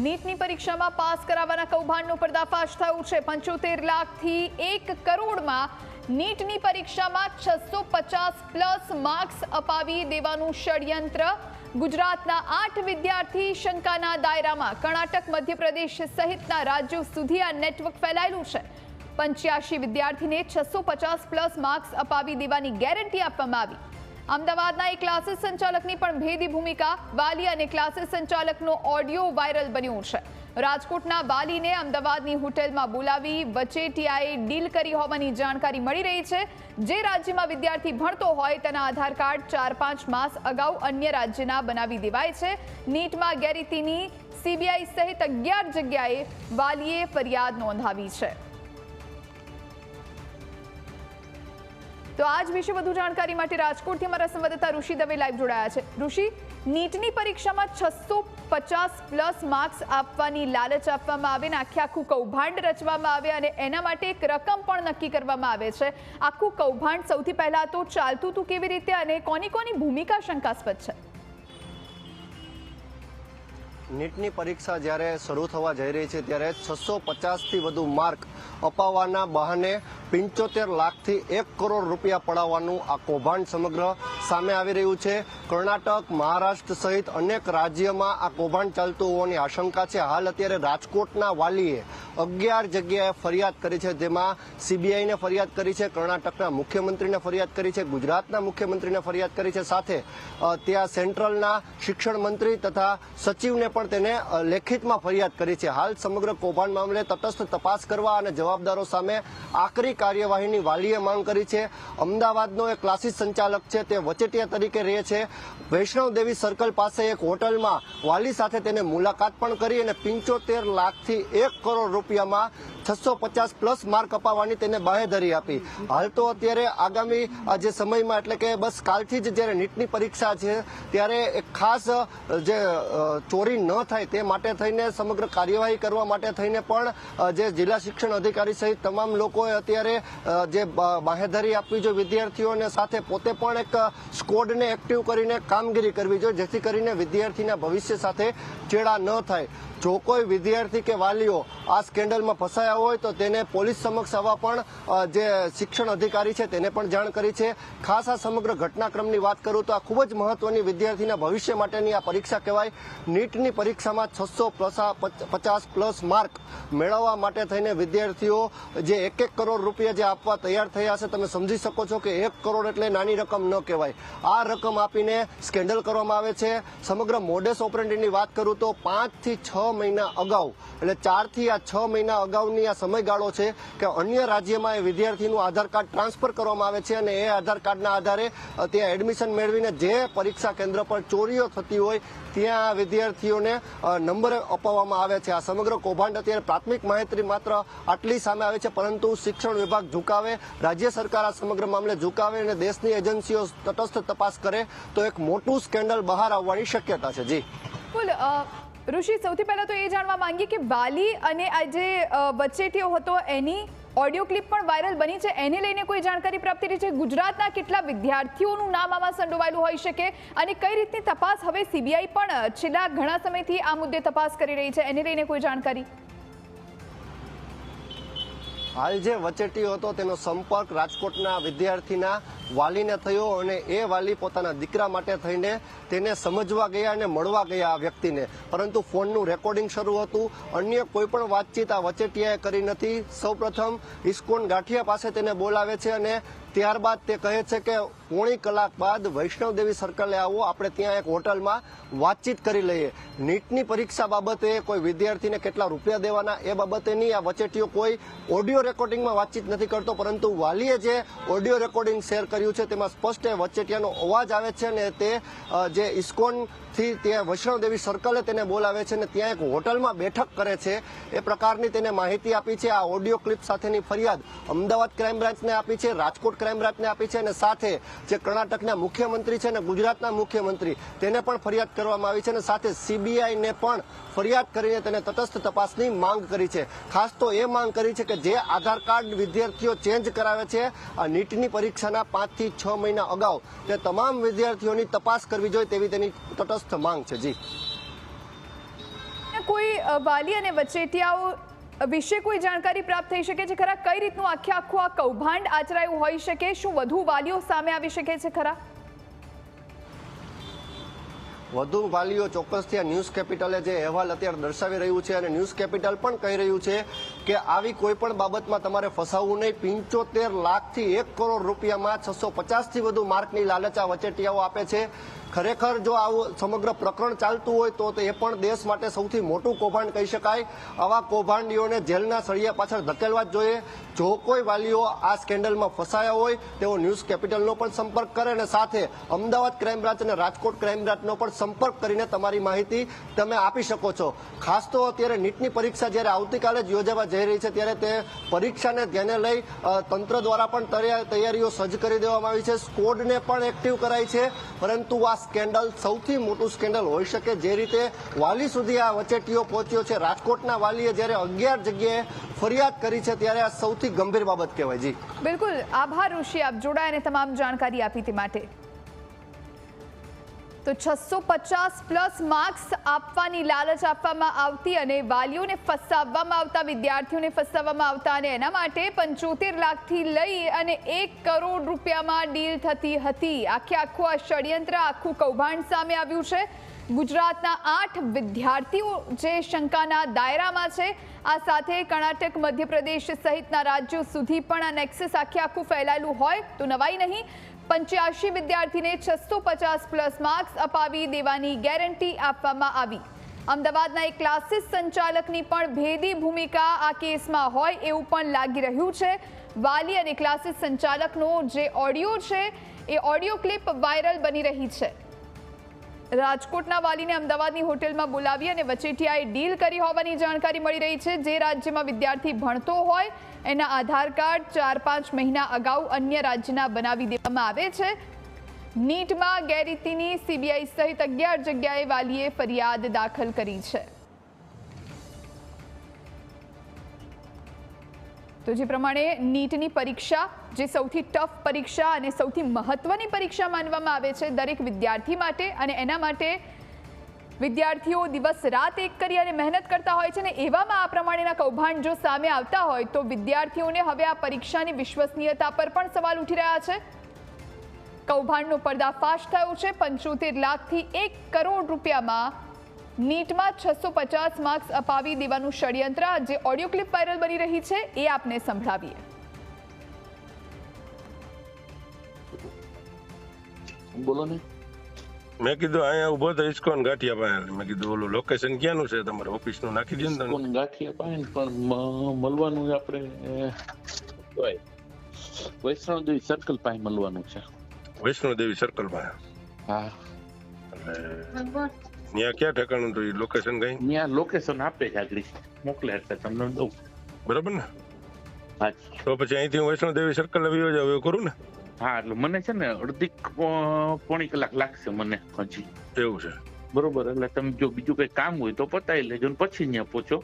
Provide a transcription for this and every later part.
નીટની પરીક્ષામાં પાસ કરાવવાના કૌભાંડનો પર્દાફાશ થયો છે। 75 લાખથી 1 કરોડમાં નીટની પરીક્ષામાં 650 પ્લસ માર્ક્સ અપાવી દેવાનું ષડયંત્ર। ગુજરાતના 8 વિદ્યાર્થી શંકાના દાયરામાં। કર્ણાટક, મધ્યપ્રદેશ સહિતના રાજ્યો સુધી આ નેટવર્ક ફેલાયેલું છે। 85 વિદ્યાર્થીને 650 પ્લસ માર્ક્સ અપાવી દેવાની ગેરંટી આપવામાં આવી। અમદાવાદના એક ક્લાસીસ સંચાલકની પણ ભેદી ભૂમિકા। વાલી અને ક્લાસીસ સંચાલકનો ઓડિયો વાયરલ બન્યો છે। રાજકોટના વાલીને અમદાવાદની હોટેલમાં બોલાવી વચેટિયાએ ડીલ કરી હોવાની જાણકારી મળી રહી છે। જે રાજ્યમાં વિદ્યાર્થી ભણતો હોય તેના આધાર કાર્ડ 4-5 માસ અગાઉ અન્ય રાજ્યના બનાવી દેવાય છે। નીટમાં ગેરરીતિની સીબીઆઈ સહિત 11 જગ્યાએ વાલીએ ફરિયાદ નોંધાવી છે। તો આજ વિશે વધુ જાણકારી માટે રાજકોટથી અમારા સંવાદદાતા ઋષિ દવે લાઈવ જોડાયા છે। ઋષિ, નીટની પરીક્ષામાં 650 પ્લસ માર્ક્સ આપવાની લાલચ આપવામાં આવે ને આખું કૌભાંડ રચવામાં આવે અને એના માટે એક રકમ પણ નક્કી કરવામાં આવે છે। આખું કૌભાંડ સૌથી પહેલા તો ચાલતું હતું કેવી રીતે અને કોની ભૂમિકા શંકાસ્પદ છે? નીટની પરીક્ષા જ્યારે શરૂ થવા જઈ રહી છે ત્યારે 650થી વધુ માર્ક અપાવવાના બહાને 75 લાખથી 1 કરોડ રૂપિયા પડાવવાનું આ કૌભાંડ સમગ્ર સામે આવી રહ્યું છે। કર્ણાટક, મહારાષ્ટ્ર સહિત અનેક રાજ્યમાં આ કૌભાંડ ચાલતું હોવાની આશંકા છે। હાલ અત્યારે રાજકોટના વાલીએ 11 જગ્યાએ ફરિયાદ કરી છે, જેમાં સીબીઆઈને ફરિયાદ કરી છે, કર્ણાટકના મુખ્યમંત્રીને ફરિયાદ કરી છે, ગુજરાતના મુખ્યમંત્રીને ફરિયાદ કરી છે, સાથે ત્યાં સેન્ટ્રલના શિક્ષણ મંત્રી તથા સચિવને પણ તેને લેખિતમાં ફરિયાદ કરી છે। હાલ સમગ્ર કૌભાંડ મામલે તટસ્થ તપાસ કરવા અને જવાબદારો સામે આકરી કાર્યવાહીની વાલીએ માંગ કરી છે। અમદાવાદનો એક ક્લાસીસ સંચાલક છે, તે વચેટિયા તરીકે રહે છે। વૈષ્ણવદેવી સર્કલ પાસે એક હોટલમાં વાલી સાથે તેને મુલાકાત પણ કરી અને 75 લાખથી 1 કરોડ રૂપિયામાં 650 પ્લસ માર્ક અપાવવાની તેને બાહેધરી આપી। હાલ તો અત્યારે આગામી જે સમયમાં એટલે કે બસ કાલથી જ જ્યારે નીટની પરીક્ષા છે ત્યારે એક ખાસ જે ચોરી ન થાય તે માટે થઈને સમગ્ર કાર્યવાહી કરવા માટે થઈને પણ જે જિલ્લા શિક્ષણ અધિકારી સહિત તમામ લોકોએ અત્યારે જે બાહેધરી આપવી જોઈએ વિદ્યાર્થીઓને, સાથે પોતે પણ એક સ્કોડને એક્ટિવ કરીને કામગીરી કરવી જોઈએ, જેથી કરીને વિદ્યાર્થીના ભવિષ્ય સાથે ચેડા ન થાય। જો કોઈ વિદ્યાર્થી કે વાલીઓ આ સ્કેન્ડલમાં ફસાયા હોય તો તેને પોલીસ સમક્ષ આવવા પણ જે શિક્ષણ અધિકારી છે તેને પણ જાણ કરી છે। ખાસ આ સમગ્ર ઘટનાક્રમની વાત કરું તો આ ખૂબ જ મહત્વની વિદ્યાર્થીના ભવિષ્ય માટેની આ પરીક્ષા કહેવાય। નીટની પરીક્ષામાં 650 પ્લસ માર્ક મેળવવા માટે થઈને વિદ્યાર્થીઓ જે 1 કરોડ રૂપિયા જે આપવા તૈયાર થયા છે, તમે સમજી શકો છો કે 1 કરોડ એટલે નાની રકમ ન કહેવાય। આ રકમ આપીને સ્કેન્ડલ કરવામાં આવે છે। સમગ્ર મોડેસ ઓપરેન્ડીની વાત કરું તો 5 થી 6 મહિના અગાઉ એટલે 4 થી 6 મહિના અગાઉની આ સમયગાળો છે કે અન્ય રાજ્યમાં એ વિદ્યાર્થીનું આધાર કાર્ડ ટ્રાન્સફર કરવામાં આવે છે અને એ આધાર કાર્ડના આધારે ત્યાં એડમિશન મેળવીને જે પરીક્ષા કેન્દ્ર પર ચોરીઓ થતી હોય ત્યાં વિદ્યાર્થીઓને નંબર અપાવવામાં આવે છે। આ સમગ્ર કૌભાંડ અત્યારે પ્રાથમિક માહિતી માત્ર આટલી સામે આવે છે, પરંતુ શિક્ષણ વિભાગ ઝુકાવે, રાજ્ય સરકાર આ સમગ્ર મામલે ઝુકાવે અને દેશની એજન્સીઓ તટસ્થ તપાસ કરે તો એક મોટું સ્કેન્ડલ બહાર આવવાની શક્યતા છે। જી ઋષિ, સૌથી પહેલા તો એ જાણવા માંગીએ કે વાલી અને આ જે વચેટિયો હતો એની ઓડિયો ક્લિપ પણ વાયરલ બની છે, એને લઈને કોઈ જાણકારી પ્રાપ્ત થઈ છે? ગુજરાતના કેટલા વિદ્યાર્થીઓનું નામ આમાં સંડોવાયેલું હોઈ શકે અને કઈ રીતની તપાસ હવે સીબીઆઈ પણ છેલ્લા ઘણા સમયથી આ મુદ્દે તપાસ કરી રહી છે, એને લઈને કોઈ જાણકારી? હાલ જે વચેટીયો હતો તેનો સંપર્ક રાજકોટના વિદ્યાર્થીના વાલીને થયો અને એ વાલી પોતાના દીકરા માટે થઈને તેને સમજવા ગયા અને મળવા ગયા આ વ્યક્તિને, પરંતુ ફોનનું રેકોર્ડિંગ શરૂ હતું। અન્ય કોઈ પણ વાતચીત આ વચેટિયાએ કરી નથી। સૌપ્રથમ ઇસ્કોન ગાંઠિયા પાસે તેને બોલાવે છે અને ત્યારબાદ તે કહે છે કે પોણી કલાક બાદ વૈષ્ણવદેવી સર્કલે આવો, આપણે ત્યાં એક હોટલમાં વાતચીત કરી લઈએ। નીટની પરીક્ષા બાબતે કોઈ વિદ્યાર્થીને કેટલા રૂપિયા દેવાના એ બાબતે નહીં, આ વચેટીયો કોઈ ઓડિયો રેકોર્ડિંગમાં વાતચીત નથી કરતો, પરંતુ વાલીએ જે ઓડિયો રેકોર્ડિંગ શેર કર્યું છે તેમાં સ્પષ્ટ વચેટિયાનો અવાજ આવે છે અને તે જે ઇસ્કોન થી ત્યાં વૈષ્ણવદેવી સર્કલે તેને બોલાવે છે અને ત્યાં એક હોટલમાં બેઠક કરે છે એ પ્રકારની તેને માહિતી આપી છે। આ ઓડિયો ક્લિપ સાથેની ફરિયાદ અમદાવાદ ક્રાઇમ બ્રાન્ચને આપી છે, રાજકોટ ક્રાઇમ બ્રાન્ચને આપી છે અને સાથે જે કર્ણાટકના મુખ્યમંત્રી છે અને ગુજરાતના મુખ્યમંત્રી તેને પણ ફરિયાદ કરવામાં આવી છે અને સાથે સીબીઆઈને પણ ફરિયાદ કરીને તેને તટસ્થ તપાસની માંગ કરી છે। ખાસ તો એ માંગ કરી છે કે જે આધાર કાર્ડ વિદ્યાર્થીઓ ચેન્જ કરાવે છે આ નીટની પરીક્ષાના 5 થી 6 મહિના અગાઉ, તે તમામ વિદ્યાર્થીઓની તપાસ કરવી જોઈએ તેવી તેની તટસ્થ માંગ છે। જી કોઈ વાલી અને વચેટિયાઓ વિશે કોઈ જાણકારી પ્રાપ્ત થઈ શકે છે ખરા? કઈ રીતનું આખું આ કૌભાંડ આચરાયું હોઈ શકે? શું વધુ વાલીઓ સામે આવી શકે છે ખરા? વધુ વાલીઓ ચોક્કસથી આ ન્યૂઝ કેપિટલે જે અહેવાલ અત્યારે દર્શાવી રહ્યું છે અને ન્યૂઝ કેપિટલ પણ કહી રહ્યું છે કે આવી કોઈ પણ બાબતમાં તમારે ફસાવવું નહીં. 75 લાખથી 1 કરોડ રૂપિયામાં 650થી વધુ માર્કની લાલચ આ વચેટિયાઓ આપે છે. ખરેખર જો આવું સમગ્ર પ્રકરણ ચાલતું હોય તો એ પણ દેશ માટે સૌથી મોટું કૌભાંડ કહી શકાય. આવા કૌભાંડીઓને જેલના સળિયા પાછળ ધકેલવા જ જોઈએ. જો કોઈ વાલીઓ આ સ્કેન્ડલમાં ફસાયા હોય તેઓ ન્યૂઝ કેપિટલનો પણ સંપર્ક કરે અને સાથે અમદાવાદ ક્રાઇમ બ્રાન્ચ અને રાજકોટ ક્રાઇમ બ્રાન્ચનો પણ સંપર્ક કરીને તમારી માહિતી તમે આપી શકો છો. ખાસ તો અત્યારે નીટની પરીક્ષા જ્યારે આવતીકાલે જ યોજાવા જઈ રહી છે ત્યારે તે પરીક્ષાને ધ્યાને લઈ તંત્ર દ્વારા પણ તૈયારીઓ સજ્જ કરી દેવામાં આવી છે. સ્કોડને પણ એક્ટિવ કરાઈ છે. પરંતુ આ સ્કેન્ડલ સૌથી મોટું સ્કેન્ડલ હોઈ શકે જે રીતે વાલી સુધી આ વચેટીઓ પહોંચ્યો છે. રાજકોટના વાલીએ જ્યારે 11 જગ્યાએ ફરિયાદ કરી છે ત્યારે આ સૌથી ગંભીર બાબત કહેવાય. જી બિલકુલ, આભાર ઋષિ, આપ જોડાયા અને તમામ જાણકારી આપી તે માટે. તો 650 પ્લસ માર્ક્સ આપવાની લાલચ આપવામાં આવતી અને વાલીઓને ફસાવવામાં આવતા, વિદ્યાર્થીઓને ફસાવવામાં આવતા અને એના માટે 75 લાખથી લઈ અને 1 કરોડ રૂપિયામાં ડીલ થતી હતી. આખું આ ષડયંત્ર, આખું કૌભાંડ સામે આવ્યું છે. ગુજરાતના 8 વિદ્યાર્થીઓ જે શંકાના દાયરામાં છે. આ સાથે કર્ણાટક, મધ્યપ્રદેશ સહિતના રાજ્યો સુધી પણ આ નેક્સસ આખું ફેલાયેલું હોય તો નવાઈ નહીં. 85 વિદ્યાર્થીને 650 પ્લસ માર્ક્સ અપાવી દેવાની ગેરંટી આપવામાં આવી. અમદાવાદના એક ક્લાસીસ સંચાલકની પણ ભેદી ભૂમિકા આ કેસમાં હોય એવું પણ લાગી રહ્યું છે. વાલી અને ક્લાસીસ સંચાલકનો જે ઓડિયો છે એ ઓડિયો ક્લિપ વાયરલ બની રહી છે. રાજકોટના વાલીને અમદાવાદની હોટેલમાં બોલાવી અને વચેટિયાએ ડીલ કરી હોવાની જાણકારી મળી રહી છે. જે રાજ્યમાં વિદ્યાર્થી ભણતો હોય એના આધાર કાર્ડ 4-5 મહિના અગાઉ અન્ય રાજ્યના બનાવી દેવામાં આવે છે. નીટમાં ગેરરીતિની સીબીઆઈ સહિત 11 જગ્યાએ વાલીએ ફરિયાદ દાખલ કરી છે. તો જે પ્રમાણે નીટની પરીક્ષા, જે સૌથી ટફ પરીક્ષા અને સૌથી મહત્વની પરીક્ષા માનવામાં આવે છે દરેક વિદ્યાર્થી માટે, અને એના માટે વિદ્યાર્થીઓ દિવસ રાત એક કરી અને મહેનત કરતા હોય છે ને એવામાં આ પ્રમાણેના કૌભાંડ જો સામે આવતા હોય તો વિદ્યાર્થીઓને હવે આ પરીક્ષાની વિશ્વસનીયતા પર પણ સવાલ ઉઠી રહ્યા છે. કૌભાંડનો પર્દાફાશ થયો છે. 75 લાખથી 1 કરોડ રૂપિયામાં નીટમાં 650 માર્ક્સ અપાવી દેવાનું ષડયંત્ર, જે ઓડિયો ક્લિપ વાયરલ બની રહી છે એ આપને સંભળાવીએ. બોલો ને. મેં કીધું અહીંયા ઉભો તો ઇસ્કોન ગાંઠિયા પાસે. મેં કીધું ઓલું લોકેશન ક્યાંનું છે તમારે ઓફિસનું નાખી દે ને. ઇસ્કોન ગાંઠિયા પાસે પણ મળવાનું આપણે વૈષ્ણોદેવી સર્કલ પાસે મળવાનું છે. વૈષ્ણોદેવી સર્કલ પાસે? હા. ત્યાં ક્યાં ઠેકાણું તો લોકેશન કઈ? ત્યાં લોકેશન આપે છે, આગળ મોકલે એટલે તમને દઉં. બરાબર ને? હા. તો પછી અહીંથી હું વૈષ્ણોદેવી સર્કલ આવી જાવ એવું કરું ને? હા, એટલે મને છે ને અડધી પોણી કલાક લાગશે મને હજી. એવું છે? બરોબર. એટલે તમે જો બીજું કઈ કામ હોય તો પતાવી લેજો ને પછી ત્યાં પહોંચો.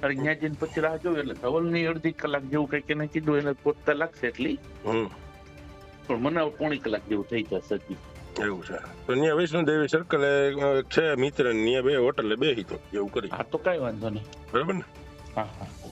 અરે ત્યાં જઈને પછી રાહ જોવે એટલે ધવલની અડધી કલાક જેવું કઈક એને કીધું એને પહોંચતા લાગશે એટલી. પણ મને પોણી કલાક જેવું થઈ જશે હજી. એવું છે? તો ત્યાં વૈષ્ણોદેવી સર્કલ છે મિત્ર, ત્યાં બે હોટલે બેસી તો એવું કરી. હા, તો કઈ વાંધો નહીં. બરાબર ને? હા હા.